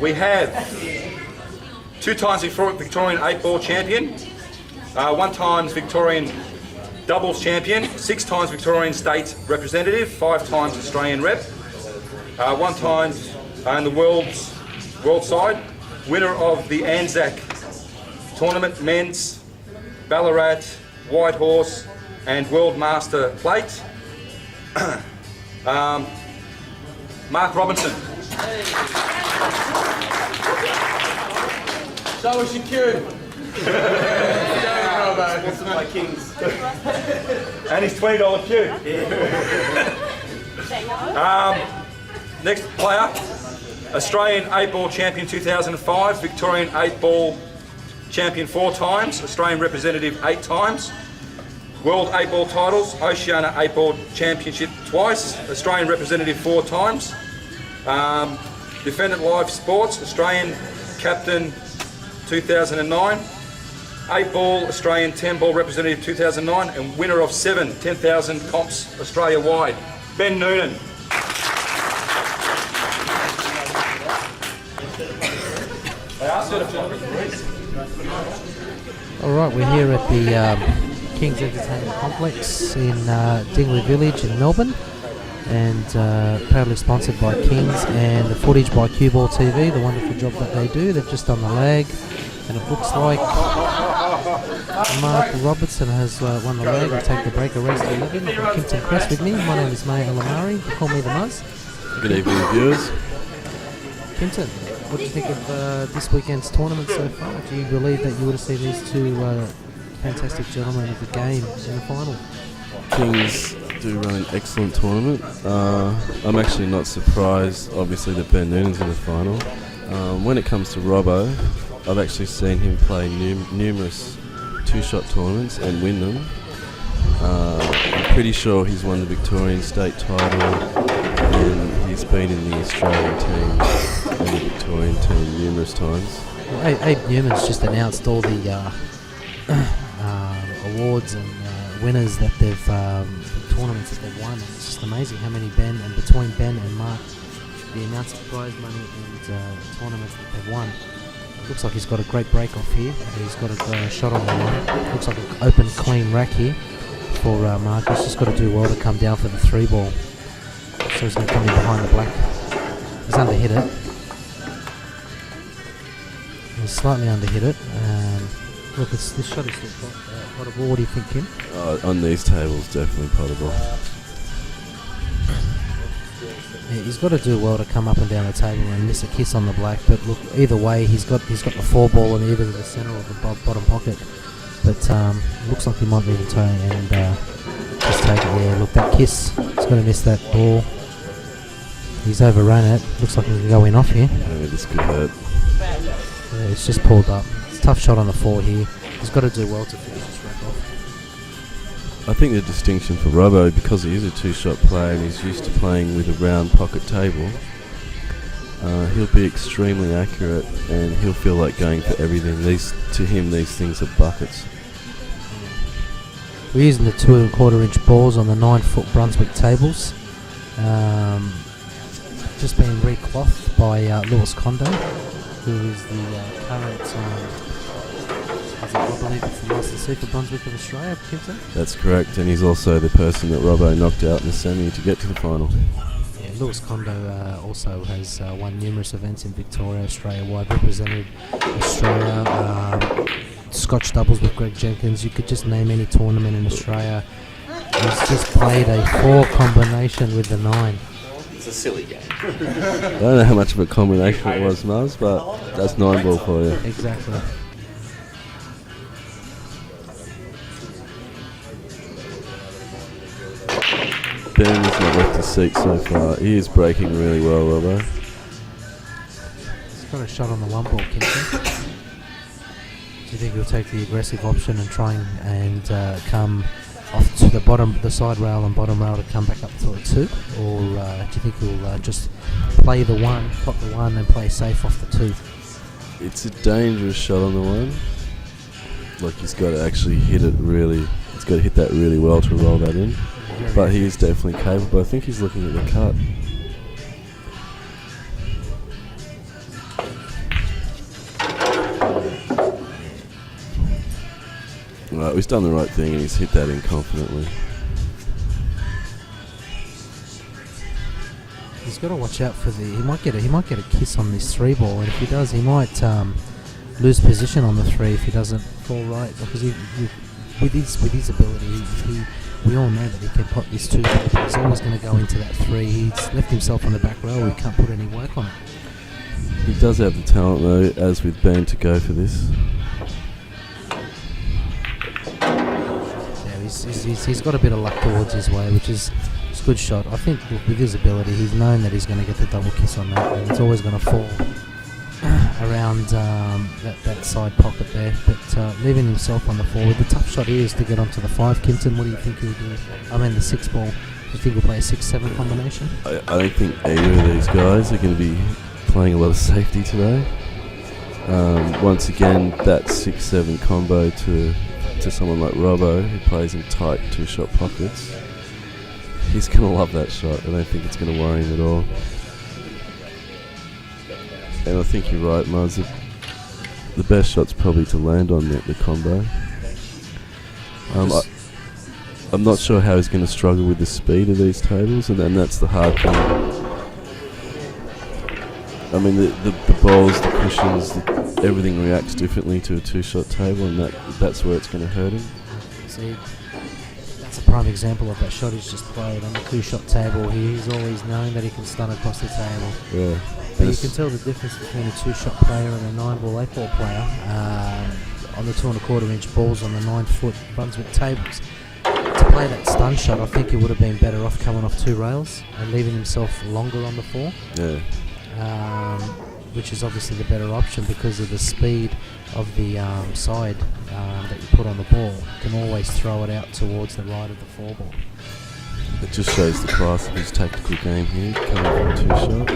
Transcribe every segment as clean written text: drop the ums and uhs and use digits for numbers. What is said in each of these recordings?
We have 2 times Victorian 8-ball champion, 1 times Victorian doubles champion, 6 times Victorian state representative, 5 times Australian rep, 1 time in the world side, winner of the Anzac tournament, men's, Ballarat, White Horse and World Master Plate. Marc Robertson. Show us your cue. Sponsored by Kings. And his $20 cue. Next player, Australian 8-ball champion 2005, Victorian 8-ball champion 4 times, Australian representative 8 times, World 8-ball titles, Oceania 8-ball championship twice, Australian representative 4 times, defendant live sports, Australian captain 2009, 8-ball Australian 10-ball representative 2009, and winner of 7 10,000 comps Australia-wide, Ben Nunan. Alright, we're here at the King's Entertainment Complex in Dingley Village in Melbourne, and proudly sponsored by Kings and the footage by Cue Ball TV, the wonderful job that they do. They've just done the lag, and it looks like Marc Robertson has won the lag. We'll take the break at race 11. I've got Kimpton Crest with me. My name is May Alamari. You call me the Muzz. Good evening, viewers. Kimpton, what do you think of this weekend's tournament so far? Do you believe that you would have seen these 2 fantastic gentlemen of the game in the final? Kings do run an excellent tournament. I'm actually not surprised, obviously, that Ben Nunan's in the final. When it comes to Robbo, I've actually seen him play numerous 2-shot tournaments and win them. I'm pretty sure he's won the Victorian state title, and he's been in the Australian team and the Victorian team numerous times. Well, Abe Newman's just announced all the awards and winners that they've tournaments that they've won, and it's just amazing how many between Ben and Mark, the amounts of prize money and tournaments that they've won. Looks like he's got a great break off here. He's got a shot on the line. Looks like an open clean rack here for Mark. He's just got to do well to come down for the 3-ball. So he's going to come in behind the black. He's underhit it. He's slightly underhit it. Look, this shot is still potable. What do you think, Kim? On these tables, definitely potable. Yeah, he's got to do well to come up and down the table and miss a kiss on the black. But look, either way, he's got the 4-ball in either the centre or the bottom pocket. But looks like he might leave a toe and just take it there. Look, that kiss, he's got to miss that ball. He's overrun it. Looks like he can go in off here. Yeah, this could hurt. Yeah, it's just pulled up. It's a tough shot on the 4 here. He's got to do well to finish this rack off. I think the distinction for Robbo, because he is a 2-shot player and he's used to playing with a round pocket table, he'll be extremely accurate and he'll feel like going for everything. To him, these things are buckets. We're using the 2¼ inch balls on the 9-foot Brunswick tables. Just being reclothed by Lewis Condo, who is the current, I believe it's the Master Super Brunswick of Australia, Kimpton. That's correct, and he's also the person that Robbo knocked out in the semi to get to the final. Yeah, Lewis Condo also has won numerous events in Victoria, Australia-wide, represented Australia, Scotch doubles with Greg Jenkins. You could just name any tournament in Australia. He's just played a 4 combination with the 9. It's a silly game. I don't know how much of a combination it was, Mars, but that's 9-ball for you. Exactly. Ben has not left his seat so far. He is breaking really well, Robbo. He's got a shot on the 1-ball, Kimpton. Do you think he'll take the aggressive option and try and come off to the side rail and bottom rail to come back up to a 2? Or do you think he'll just play the 1, pop the 1 and play safe off the 2? It's a dangerous shot on the 1. Like, he's got to actually hit it really, he's got to hit that really well to roll that in. But he is definitely capable. I think he's looking at the cut. right. He's done the right thing and he's hit that in confidently. He's got to watch out for the. He might get a kiss on this 3 ball, and if he does, he might lose position on the 3 if he doesn't fall right. Because with his ability, we all know that he can pot this 2 ball, but he's always going to go into that 3. He's left himself on the back row. He can't put any work on it. He does have the talent though, as with Ben, to go for this. Yeah, he's got a bit of luck towards his way, which is a good shot. I think with his ability, he's known that he's going to get the double kiss on that, and it's always going to fall around that side pocket there. But leaving himself on the 4, the tough shot here is to get onto the 5. Kimpton, what do you think he'll do? I mean, the 6 ball. Do you think he'll play a 6-7 combination? I don't think either of these guys are going to be playing a lot of safety today. Once again, that 6-7 combo to someone like Robbo, who plays in tight 2-shot pockets, he's going to love that shot. I don't think it's going to worry him at all. And I think you're right, Muzz. The best shot's probably to land on the combo. I'm not sure how he's going to struggle with the speed of these tables, and then that's the hard thing. I mean, the balls, the cushions, everything reacts differently to a 2-shot table, and that's where it's going to hurt him. See, that's a prime example of that shot he's just played on the 2-shot table. He's always known that he can stun across the table. Yeah. But you can tell the difference between a 2-shot player and a 9-ball, 8-ball player. On the 2.25-inch balls on the 9-foot Brunswick tables. To play that stun shot, I think he would have been better off coming off 2 rails and leaving himself longer on the 4. Yeah. Which is obviously the better option because of the speed of the side that you put on the ball. You can always throw it out towards the right of the 4 ball. It just shows the class of his tactical game here, coming from 2-shot.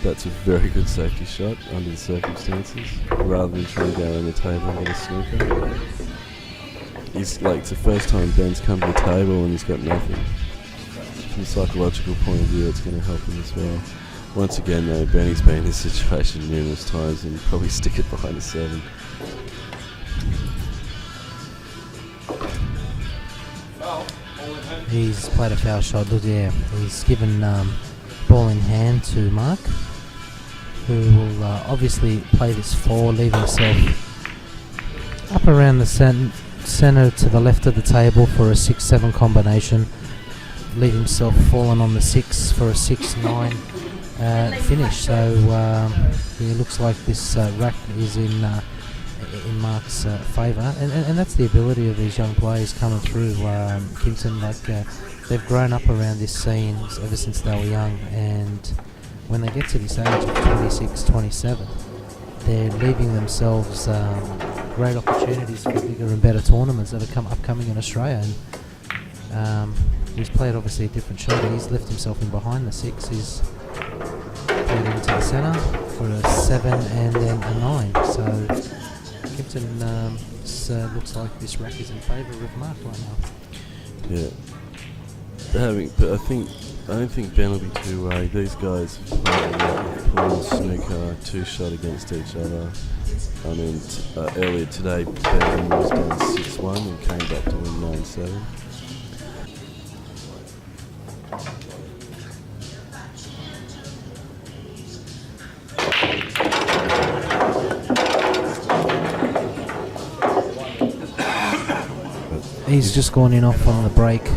That's a very good safety shot under the circumstances, rather than trying to go around the table and get a snooker. It's the first time Ben's come to the table and he's got nothing. From a psychological point of view, it's going to help him as well. Once again, though, Benny's been in this situation numerous times and probably stick it behind a 7. He's played a foul shot. Look, yeah, he's given ball in hand to Mark, who will obviously play this 4, leave himself up around the centre to the left of the table for a 6-7 combination. Leave himself falling on the 6 for a 6-9 finish. So it looks like this rack is in Mark's favour, and that's the ability of these young players coming through. Kimpton, they've grown up around this scene ever since they were young, and when they get to this age of 26, 27, they're leaving themselves great opportunities for bigger and better tournaments that are upcoming in Australia. And he's played obviously a different shot. He's left himself in behind the 6. He's played into the centre for a 7 and then a 9. So Kimpton looks like this rack is in favour of Mark right now. Yeah. But I don't think Ben will be too worried. These guys have played a lot of pool, snooker, 2-shot against each other. I mean, earlier today, Ben was down 6-1 and came back to win 9-7. He's just gone in off on the break.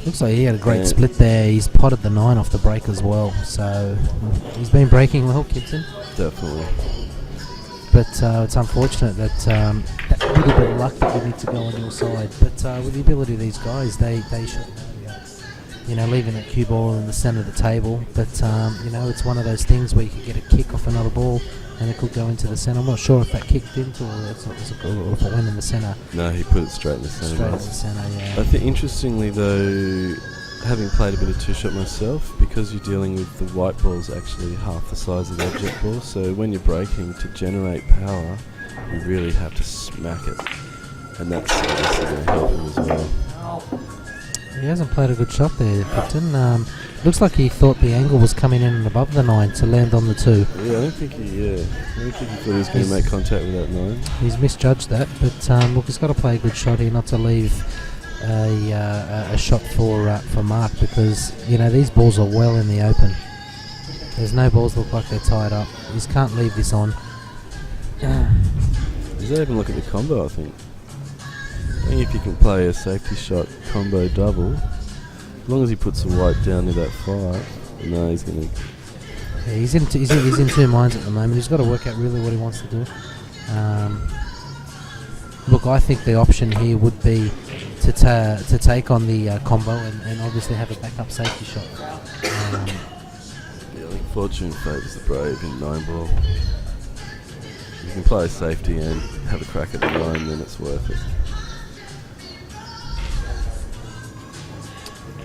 Looks like he had a great split there. He's potted the 9 off the break as well. So he's been breaking well, Kimpton. Definitely. But it's unfortunate that that little bit of luck that you need to go on your side. But with the ability of these guys, they should leaving that cue ball in the centre of the table. But it's one of those things where you could get a kick off another ball and it could go into the centre. I'm not sure if that kicked into or if it went in the centre. No, he put it straight in the centre. Straight in the centre, yeah. I think interestingly though, having played a bit of 2-shot myself, because you're dealing with the white balls actually half the size of the object ball, so when you're breaking to generate power, you really have to smack it, and that's obviously going to help him as well. He hasn't played a good shot there, Picton. Looks like he thought the angle was coming in and above the 9 to land on the 2. Yeah, I don't think he thought he was going to make contact with that 9. He's misjudged that, but look, he's got to play a good shot here, not to leave a shot for Mark, because these balls are well in the open. There's no balls look like they're tied up. He just can't leave this on. Does that even look at the combo? I think if you can play a safety shot combo double, as long as he puts the white down to that 5, no, he's going to. Yeah, he's in two minds at the moment. He's got to work out really what he wants to do. Look, I think the option here would be to take on the combo and obviously have a backup safety shot. Yeah, I think fortune favours the brave in 9 ball. If you can play a safety and have a crack at the 9, then it's worth it.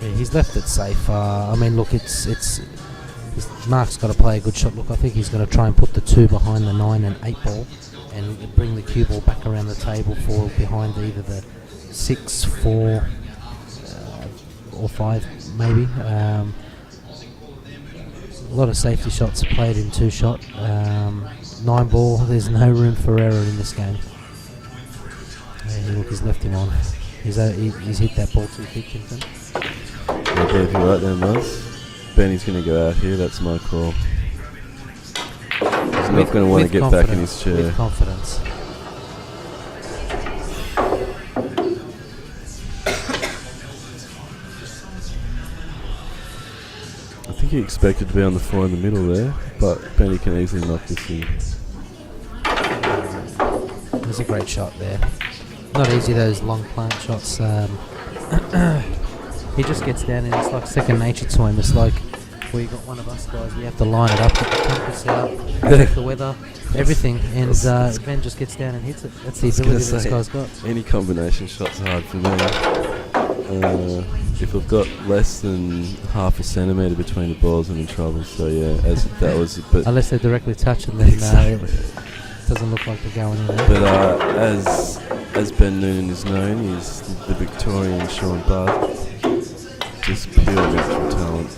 Yeah, he's left it safe. I mean, look, Mark's got to play a good shot. Look, I think he's going to try and put the 2 behind the 9 and 8 ball and bring the cue ball back around the table for behind either the 6, 4 or 5 maybe. A lot of safety shots are played in 2 shot. 9 ball, there's no room for error in this game. Look, he's left him on. He's hit that ball too thick, Kimpton. I believe you're right there, Muzz. Benny's going to go out here, that's my call. He's not going to want to get back in his chair. With confidence. I think he expected to be on the 4 in the middle there, but Benny can easily knock this in. There's a great shot there. Not easy, those long plant shots. He just gets down and it's like second nature to him. It's like where you got one of us guys, you have to line it up, get the compass out, check the weather, everything, and Ben just gets down and hits it. That's the ability this guy's got. Any combination shot's hard for me. If I've got less than half a centimetre between the balls, I'm in trouble. So yeah, that was a bit. Unless they're directly touching, then exactly. It doesn't look like they're going in there. But as Ben Nunan is known, he's the Victorian Sean Budd. Just pure natural talent.